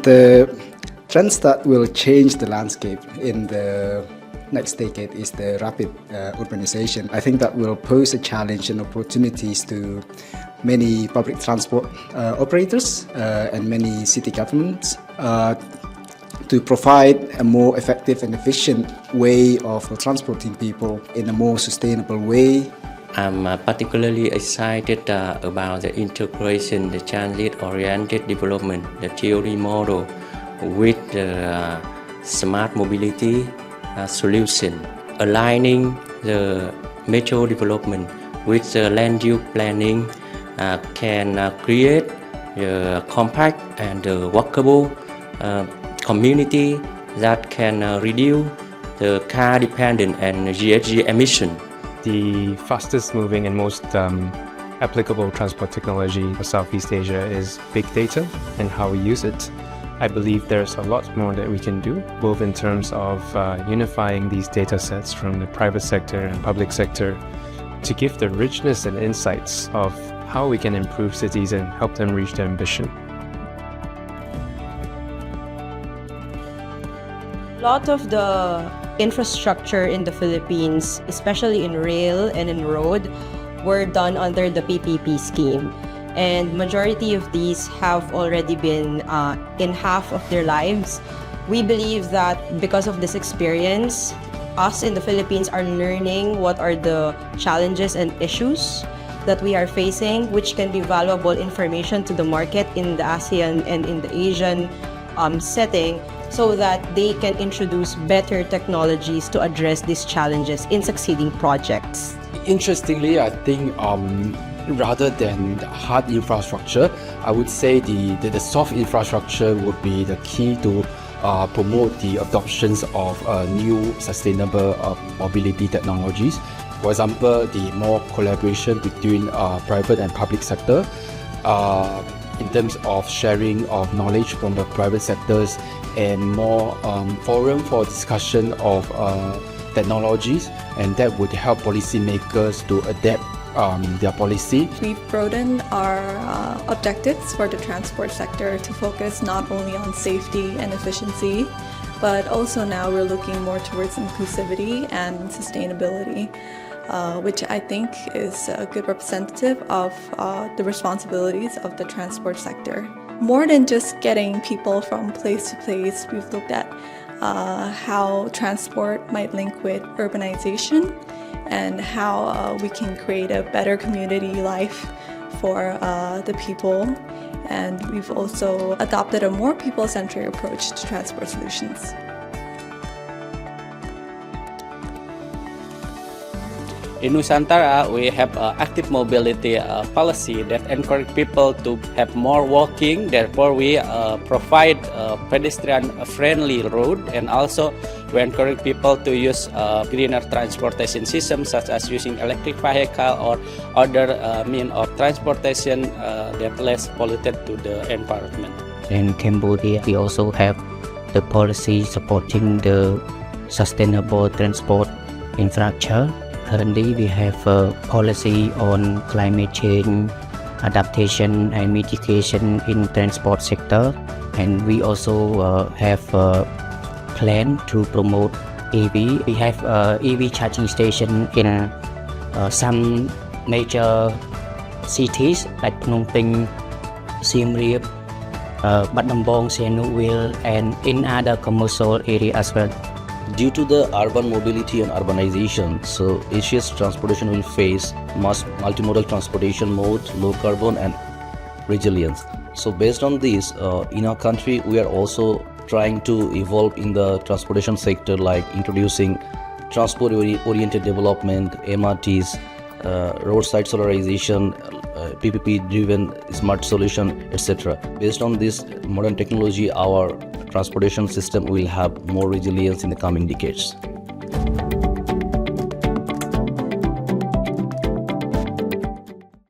The trends that will change the landscape in the next decade is the rapid urbanization. I think that will pose a challenge and opportunities to many public transport operators and many city governments to provide a more effective and efficient way of transporting people in a more sustainable way. I'm particularly excited about the integration, the transit-oriented development, the theory model with the smart mobility solution, aligning the metro development with the land use planning can create a compact and walkable community that can reduce the car dependent and GHG emission. The fastest moving and most applicable transport technology for Southeast Asia is big data and how we use it. I believe there's a lot more that we can do, both in terms of unifying these data sets from the private sector and public sector to give the richness and insights of how we can improve cities and help them reach their ambition. A lot of the infrastructure in the Philippines, especially in rail and in road, were done under the PPP scheme. And majority of these have already been in half of their lives. We believe that because of this experience, us in the Philippines are learning what are the challenges and issues that we are facing, which can be valuable information to the market in the ASEAN and in the Asian setting, so that they can introduce better technologies to address these challenges in succeeding projects. Interestingly, I think rather than hard infrastructure, I would say the soft infrastructure would be the key to promote the adoptions of new sustainable mobility technologies. For example, the more collaboration between private and public sector in terms of sharing of knowledge from the private sectors and more forum for discussion of technologies, and that would help policymakers to adapt their policy. We've broadened our objectives for the transport sector to focus not only on safety and efficiency, but also now we're looking more towards inclusivity and sustainability, which I think is a good representative of the responsibilities of the transport sector. More than just getting people from place to place, we've looked at how transport might link with urbanization and how we can create a better community life for the people. And we've also adopted a more people-centric approach to transport solutions. In Nusantara, we have active mobility policy that encourage people to have more walking. Therefore, we provide pedestrian-friendly road, and also we encourage people to use greener transportation systems, such as using electric vehicle or other means of transportation that less polluted to the environment. In Cambodia, we also have the policy supporting the sustainable transport infrastructure. Currently, we have a policy on climate change, adaptation and mitigation in transport sector, and we also have a plan to promote EV. We have EV charging station in some major cities like Phnom Penh, Siem Reap, Battambang, Sihanoukville, and in other commercial areas as well. Due to the urban mobility and urbanization, so Asia's transportation will face multimodal transportation mode, low carbon and resilience. So based on this, in our country, we are also trying to evolve in the transportation sector, like introducing transport-oriented development, MRTs, roadside solarization, PPP-driven smart solution, etc. Based on this modern technology, our transportation system will have more resilience in the coming decades.